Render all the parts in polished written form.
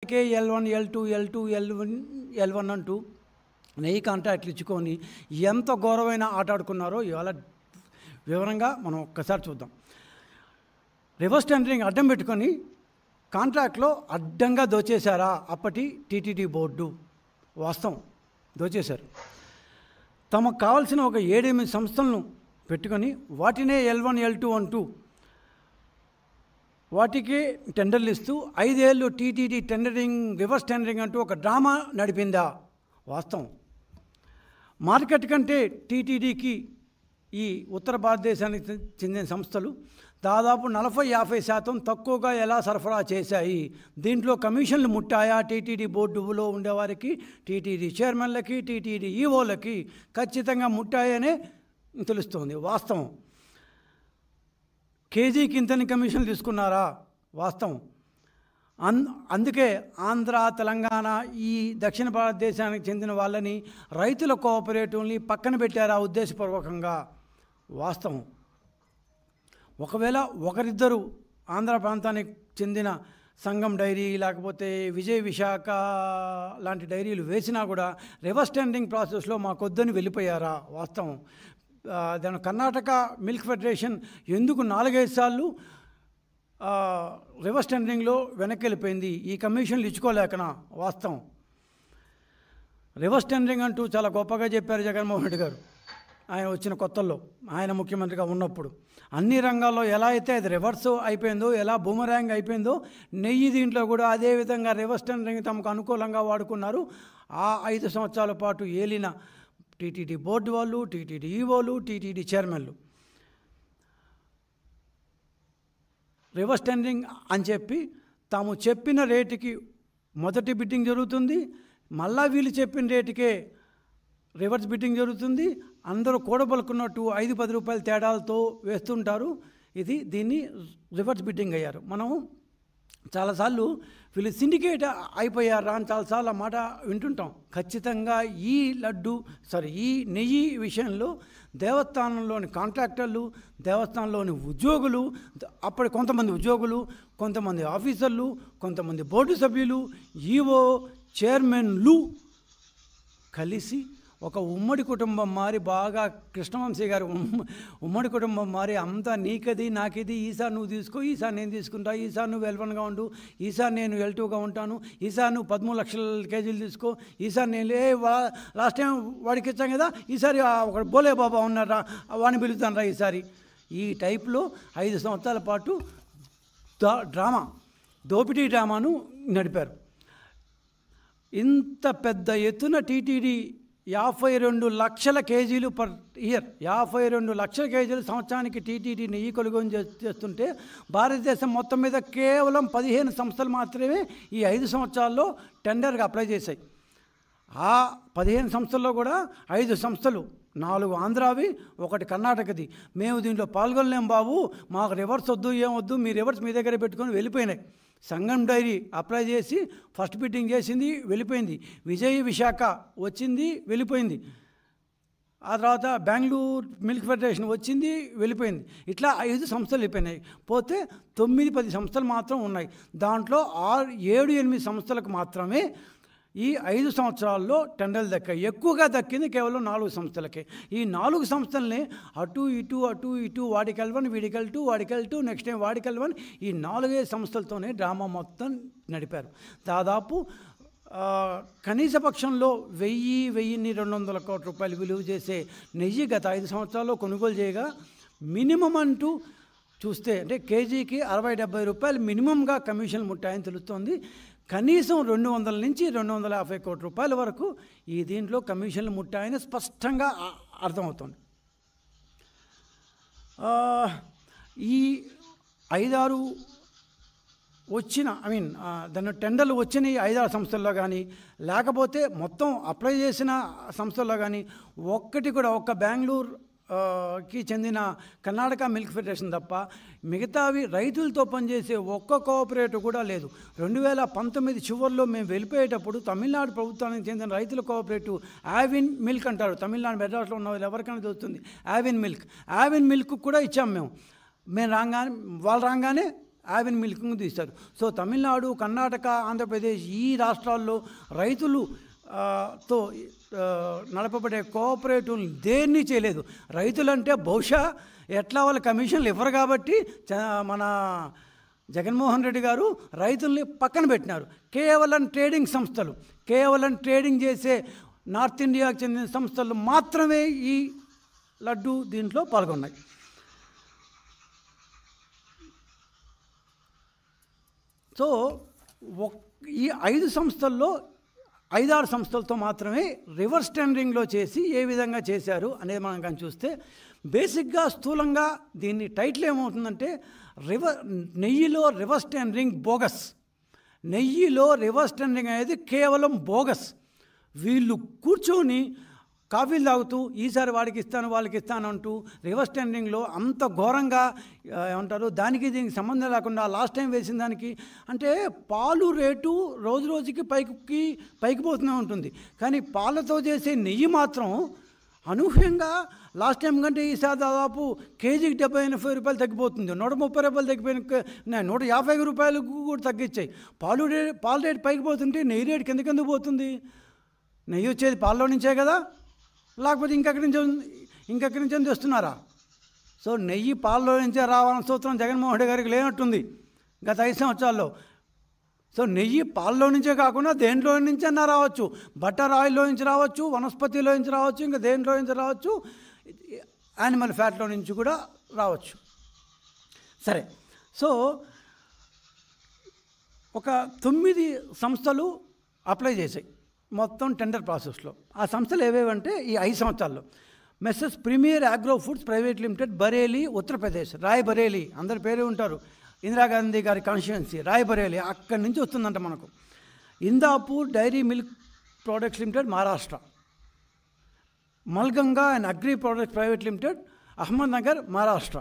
రూపాయలకే L1 అంటూ నెయ్యి కాంట్రాక్ట్లు ఇచ్చుకొని ఎంత ఘోరమైన ఆట ఆడుకున్నారో ఇవాళ వివరంగా మనం ఒక్కసారి చూద్దాం. రివర్స్ టెండరింగ్ అడ్డం పెట్టుకొని కాంట్రాక్ట్లో అడ్డంగా దోచేశారా అప్పటి టీటీడీ బోర్డు? వాస్తవం, దోచేశారు. తమకు కావాల్సిన ఒక 7-8 సంస్థలను పెట్టుకొని వాటినే L1 L2 అంటూ వాటికి టెండర్లు ఇస్తూ 5 ఏళ్ళు టీటీడీ టెండరింగ్ రివర్స్ టెండరింగ్ అంటూ ఒక డ్రామా నడిపిందా? వాస్తవం. మార్కెట్ కంటే టీటీడీకి ఈ ఉత్తర భారతదేశానికి చెందిన సంస్థలు దాదాపు 40-50% తక్కువగా ఎలా సరఫరా చేశాయి? దీంట్లో కమిషన్లు ముట్టాయా? టీటీడీ బోర్డులో ఉండేవారికి, టీటీడీ చైర్మన్లకి, టీటీడీ ఈఓలకి ఖచ్చితంగా ముట్టాయనే తెలుస్తోంది. వాస్తవం. కేజీకి ఇంతని కమిషన్లు తీసుకున్నారా? వాస్తవం. అందుకే ఆంధ్ర, తెలంగాణ, ఈ దక్షిణ భారతదేశానికి చెందిన వాళ్ళని, రైతుల కోఆపరేటివ్ని పక్కన పెట్టారా ఉద్దేశపూర్వకంగా? వాస్తవం. ఒకవేళ ఒకరిద్దరు ఆంధ్ర ప్రాంతానికి చెందిన సంగం డైరీ లేకపోతే విజయ్ విశాఖ లాంటి డైరీలు వేసినా కూడా రివర్స్ టెండరింగ్ ప్రాసెస్లో మాకొద్దని వెళ్ళిపోయారా? వాస్తవం. దాని కర్ణాటక మిల్క్ ఫెడరేషన్ ఎందుకు 4-5 సార్లు రివర్స్ టెండరింగ్లో వెనక్కి వెళ్ళిపోయింది? ఈ కమిషన్లు ఇచ్చుకోలేకనా? వాస్తవం. రివర్స్ టెండరింగ్ అంటూ చాలా గొప్పగా చెప్పారు జగన్మోహన్ రెడ్డి గారు ఆయన వచ్చిన కొత్తల్లో, ఆయన ముఖ్యమంత్రిగా ఉన్నప్పుడు. అన్ని రంగాల్లో ఎలా అయితే అది రివర్స్ అయిపోయిందో, ఎలా బూమరాంగ్ అయిపోయిందో, నెయ్యి దీంట్లో కూడా అదే విధంగా రివర్స్ టెండరింగ్ తమకు అనుకూలంగా వాడుకున్నారు. ఆ 5 సంవత్సరాల పాటు ఏలిన టీటీడీ బోర్డు వాళ్ళు, టీటీడీ ఈఓలు, టీటీడీ చైర్మన్లు రివర్స్ టెండరింగ్ అని చెప్పి తాము చెప్పిన రేటుకి మొదటి బిడ్డింగ్ జరుగుతుంది, మళ్ళా వీళ్ళు చెప్పిన రేటుకే రివర్స్ బిడ్డింగ్ జరుగుతుంది. అందరూ కూడబలుకున్నట్టు 5-10 రూపాయల తేడాలతో వేస్తుంటారు. దీన్ని రివర్స్ బిడ్డింగ్ అయ్యారు. మనం చాలాసార్లు వీళ్ళు సిండికేట్ అయిపోయారా అని చాలాసార్లు ఆ మాట వింటుంటాం. ఖచ్చితంగా ఈ నెయ్యి విషయంలో దేవస్థానంలోని కాంట్రాక్టర్లు, దేవస్థానంలోని ఉద్యోగులు, అప్పటి కొంతమంది ఉద్యోగులు, కొంతమంది ఆఫీసర్లు, కొంతమంది బోర్డు సభ్యులు, ఈఓ, చైర్మన్లు కలిసి ఒక ఉమ్మడి కుటుంబం మారి, బాగా కృష్ణవంశీ గారు ఉమ్మడి కుటుంబం మారి, అంతా నీకది నాకిది, ఈసారి నువ్వు తీసుకో, ఈసారి నేను తీసుకుంటా, ఈసారి నువ్వు L1గా ఉండు, ఈసారి నేను L2గా ఉంటాను, ఈసారి నువ్వు 13 లక్షల కేజీలు తీసుకో, ఈసారి నేను లాస్ట్ టైం వాడికి ఇచ్చాం కదా, ఈసారి ఒక బోలే బాబా ఉన్నారా వాడిని పిలుస్తాను రా ఈసారి. ఈ టైప్లో 5 సంవత్సరాల పాటు దోపిడీ డ్రామాను నడిపారు. ఇంత పెద్ద ఎత్తున టీటీడీ 52 లక్షల కేజీలు పర్ ఇయర్, 52 లక్షల కేజీలు సంవత్సరానికి టీటీడీ నెయ్యి కొనుగోలు చేస్తుంటే భారతదేశం మొత్తం మీద కేవలం 15 సంస్థలు మాత్రమే ఈ 5 సంవత్సరాల్లో టెండర్గా అప్లై చేశాయి. ఆ 15 సంస్థల్లో కూడా 5 సంస్థలు, 4 ఆంధ్రావి, 1 కర్ణాటకది. మేము దీంట్లో పాల్గొనలేం బాబు, మాకు రివర్స్ వద్దు, ఏమొద్దు, మీ రివర్స్ మీ దగ్గర పెట్టుకొని వెళ్ళిపోయినాయి. సంగం డైరీ అప్లై చేసి ఫస్ట్ బిడ్డింగ్ చేసింది, వెళ్ళిపోయింది. విజయ్ విశాఖ వచ్చింది, వెళ్ళిపోయింది. ఆ తర్వాత బెంగళూరు మిల్క్ ఫెడరేషన్ వచ్చింది, వెళ్ళిపోయింది. ఇట్లా 5 సంస్థలు వెళ్ళిపోయినాయి. పోతే 9-10 సంస్థలు మాత్రం ఉన్నాయి. దాంట్లో 7-8 సంస్థలకు మాత్రమే ఈ 5 సంవత్సరాల్లో టెండర్లు దక్కాయి. ఎక్కువగా దక్కింది కేవలం 4 సంస్థలకే. ఈ 4 సంస్థల్ని అటు ఇటు వాడికి L1, వీడికి L2, వాడికి L2, నెక్స్ట్ టైం వాడికి L1, ఈ 4 సంస్థలతోనే డ్రామా మొత్తం నడిపారు. దాదాపు కనీస పక్షంలో 1000-1200 కోట్ల రూపాయలు విలువ చేసే నెయ్యి గత 5 సంవత్సరాల్లో కొనుగోలు చేయగా మినిమం అంటూ చూస్తే అంటే కేజీకి 60-70 రూపాయలు మినిమంగా కమిషన్ ముట్టాయని తెలుస్తోంది. కనీసం 200 నుంచి 250 కోట్ల రూపాయల వరకు ఈ దీంట్లో కమిషన్లు ముట్టాయని స్పష్టంగా అర్థమవుతుంది. ఈ 5-6 వచ్చిన దాని టెండర్లు వచ్చిన 5-6 సంస్థల్లో కానీ, లేకపోతే మొత్తం అప్లై చేసిన సంస్థల్లో కానీ ఒక్కటి కూడా, ఒక్క బెంగళూరు కి చెందిన కర్ణాటక మిల్క్ ఫెడరేషన్ తప్ప మిగతావి రైతులతో పనిచేసే ఒక్క కోఆపరేటివ్ కూడా లేదు. 2019 చివరిలో మేము వెళ్ళిపోయేటప్పుడు తమిళనాడు ప్రభుత్వానికి చెందిన రైతుల కోఆపరేటివ్ యావిన్ మిల్క్ అంటారు, తమిళనాడు మెడ్రాస్లో ఉన్న వాళ్ళు ఎవరికైనా దొరుకుతుంది యావిన్ మిల్క్ కూడా ఇచ్చాము. మేము రాగానే వాళ్ళు రాగానే యావిన్ మిల్కింగ్ తీశారు. సో తమిళనాడు, కర్ణాటక, ఆంధ్రప్రదేశ్ ఈ రాష్ట్రాల్లో రైతులు తో నడపబడే కోఆపరేటివ్లు దేన్ని చేయలేదు. రైతులంటే బహుశా ఎట్లా వాళ్ళ కమిషన్లు ఇవ్వరు కాబట్టి మన జగన్మోహన్ రెడ్డి గారు రైతుల్ని పక్కన పెట్టినారు. కేవలం ట్రేడింగ్ సంస్థలు, కేవలం ట్రేడింగ్ చేసే నార్త్ ఇండియాకు చెందిన సంస్థలు మాత్రమే ఈ లడ్డు దీంట్లో పాల్గొన్నాయి. సో ఈ 5 సంస్థల్లో 5-6 సంస్థలతో మాత్రమే రివర్స్ టెండరింగ్లో చేసి ఏ విధంగా చేశారు అనేది మనం కానీ చూస్తే, బేసిక్గా స్థూలంగా దీన్ని టైటిల్ ఏమవుతుందంటే నెయ్యిలో రివర్స్ టెండరింగ్ బోగస్. నెయ్యిలో రివర్స్ టెండరింగ్ అనేది కేవలం బోగస్. వీళ్ళు కూర్చొని కాఫీలు తాగుతూ ఈసారి వాడికి ఇస్తాను వాళ్ళకి ఇస్తాను అంటూ రివర్స్ టెండరింగ్లో అంత ఘోరంగా ఏమంటారు, దానికి దీనికి సంబంధం లేకుండా లాస్ట్ టైం వేసిన దానికి అంటే పాలు రేటు రోజు రోజుకి పైకి పోతూనే ఉంటుంది. కానీ పాలతో చేసే నెయ్యి మాత్రం అనూహ్యంగా లాస్ట్ టైం కంటే ఈసారి దాదాపు కేజీకి 70-80 రూపాయలు తగ్గిపోతుంది. 130 రూపాయలు తగ్గిపోయిన 150 రూపాయలకు కూడా తగ్గించాయి. పాల రేటు పైకి పోతుంటే నెయ్యి రేటు కిందకెందుకు పోతుంది? నెయ్యి వచ్చేది పాలలో నుంచే కదా, లేకపోతే ఇంకెక్కడి నుంచి తెస్తున్నారా? సో నెయ్యి పాలలో నుంచే రావాలని సూత్రం జగన్మోహన్ రెడ్డి గారికి లేనట్టుంది గత 5 సంవత్సరాల్లో. సో నెయ్యి పాలలో నుంచే కాకుండా దేంట్లో నుంచైనా రావచ్చు, బటర్ ఆయిల్లో నుంచి రావచ్చు, వనస్పతిలో నుంచి రావచ్చు, ఇంకా దేంట్లో నుంచి రావచ్చు, యానిమల్ ఫ్యాట్లో నుంచి కూడా రావచ్చు. సరే, సో ఒక 9 సంస్థలు అప్లై చేశాయి మొత్తం టెండర్ ప్రాసెస్లో. ఆ సంస్థలు ఏవేవంటే ఈ 5 సంవత్సరాల్లో messrs premier agro foods private limited, Bareilly, Uttar Pradesh, Rae Bareli, అందరి పేరు ఉంటారు, ఇందిరాగాంధీ గారి కాన్స్టిట్యుయెన్సీ రాయ్ బరేలీ, అక్కడి నుంచి వస్తుందంట మనకు. Indapur dairy milk products limited, Maharashtra. Malganga and agri products private limited, Ahmednagar, Maharashtra.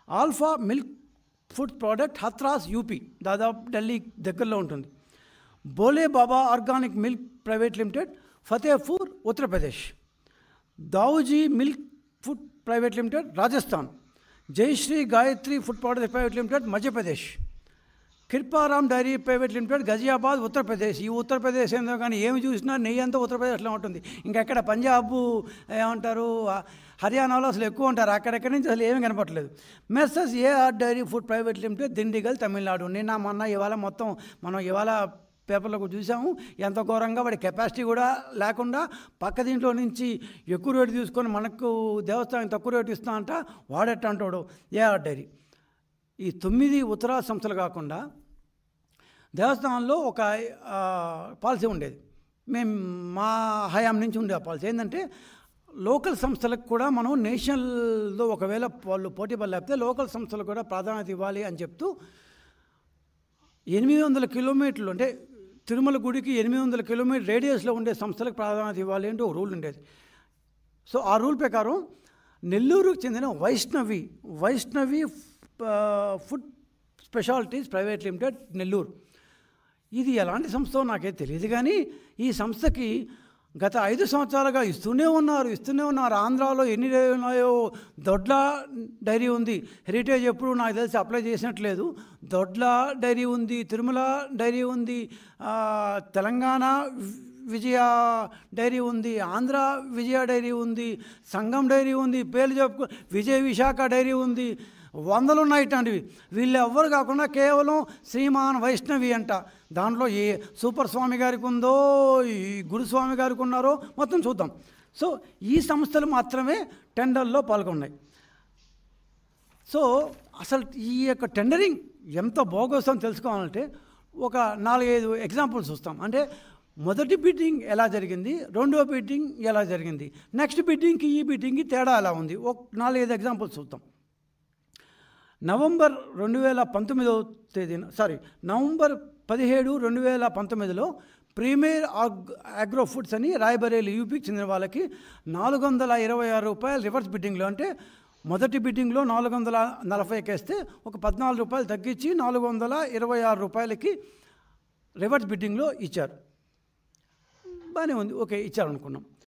Alpha milk food product, Hathras, UP, దాదాపు ఢిల్లీ దగ్గరలో ఉంటుంది. Bole Baba organic milk private limited, Fatehpur, Uttar Pradesh. Dauji milk food private limited, Rajasthan. Jayashree Gayatri food products private limited, Madhya Pradesh. Kriparam dairy private limited, Ghaziabad, Uttar Pradesh. ఈ ఉత్తరప్రదేశ్ ఏందో కానీ ఏమి చూసినా నెయ్యి అంతా ఉత్తరప్రదేశ్లో ఉంటుంది. ఇంకెక్కడ పంజాబ్ ఏమంటారు, హర్యానాలో అసలు ఎక్కువ ఉంటారు, అక్కడెక్కడి నుంచి అసలు ఏమీ కనపట్లేదు. Messrs AR dairy food private limited, Dindigul, Tamil Nadu. మొన్న ఇవాళ మొత్తం మనం ఇవాళ పేపర్లకు చూసాము ఎంత ఘోరంగా. వాడి కెపాసిటీ కూడా లేకుండా పక్క దీంట్లో నుంచి ఎక్కువ రేటు తీసుకొని మనకు దేవస్థానం తక్కువ రేటు ఇస్తా అంట, వాడెట్ట అంటాడు ఏఆర్ డైరీ. ఈ 9 ఉత్తరా సంస్థలు కాకుండా దేవస్థానంలో ఒక పాలసీ ఉండేది, మా హయాం నుంచి ఉండే ఆ పాలసీ ఏంటంటే, లోకల్ సంస్థలకు కూడా మనం నేషనల్లో ఒకవేళ వాళ్ళు పోటీ పడలేకపోతే లోకల్ సంస్థలకు కూడా ప్రాధాన్యత ఇవ్వాలి అని చెప్తూ 800 కిలోమీటర్లు అంటే తిరుమల గుడికి 800 కిలోమీటర్ రేడియస్లో ఉండే సంస్థలకు ప్రాధాన్యత ఇవ్వాలి అంటే ఒక రూల్ ఉండేది. సో ఆ రూల్ ప్రకారం నెల్లూరుకు చెందిన Vaishnavi food specialities private limited, Nellore. ఇది ఎలాంటి సంస్థో నాకే తెలియదు, కానీ ఈ సంస్థకి గత 5 సంవత్సరాలుగా ఇస్తూనే ఉన్నారు. ఆంధ్రాలో ఎన్ని డైరీ ఉన్నాయో, దొడ్ల డైరీ ఉంది, హెరిటేజ్ ఎప్పుడు నాకు తెలిసి అప్లై చేసినట్లేదు. దొడ్ల డైరీ ఉంది, తిరుమల డైరీ ఉంది, తెలంగాణ విజయ డైరీ ఉంది, ఆంధ్ర విజయ డైరీ ఉంది, సంగం డైరీ ఉంది, పేర్లు చెప్పుకో విజయ విశాఖ డైరీ ఉంది, 100 ఉన్నాయి ఇట్లాంటివి. వీళ్ళు ఎవ్వరు కాకుండా కేవలం శ్రీమాన్ వైష్ణవి అంట. దాంట్లో ఏ సూపర్ స్వామి గారికి ఉందో, ఈ గురుస్వామి గారికి ఉన్నారో మొత్తం చూద్దాం. సో ఈ సంస్థలు మాత్రమే టెండర్లో పాల్గొన్నాయి. సో అసలు ఈ యొక్క టెండరింగ్ ఎంత బోగస్ అని తెలుసుకోవాలంటే ఒక 4-5 ఎగ్జాంపుల్స్ చూస్తాం. అంటే మొదటి బిడ్డింగ్ ఎలా జరిగింది, రెండో బిడ్డింగ్ ఎలా జరిగింది, నెక్స్ట్ బిడ్డింగ్కి ఈ బిడ్డింగ్కి తేడా ఎలా ఉంది, ఒక 4-5 ఎగ్జాంపుల్స్ చూద్దాం. నవంబర్ 17, 2019లో ప్రీమియర్ అగ్రో ఫుడ్స్ అని రాయ్బరేలీ యూపీకి చెందిన వాళ్ళకి 426 రూపాయలు రివర్స్ బిడ్డింగ్లో, అంటే మొదటి బిడ్డింగ్లో 440 వేస్తే ఒక 14 రూపాయలు తగ్గించి 426 రూపాయలకి రివర్స్ బిడ్డింగ్లో ఇచ్చారు. బాగానే ఉంది, ఓకే ఇచ్చారు అనుకున్నాం.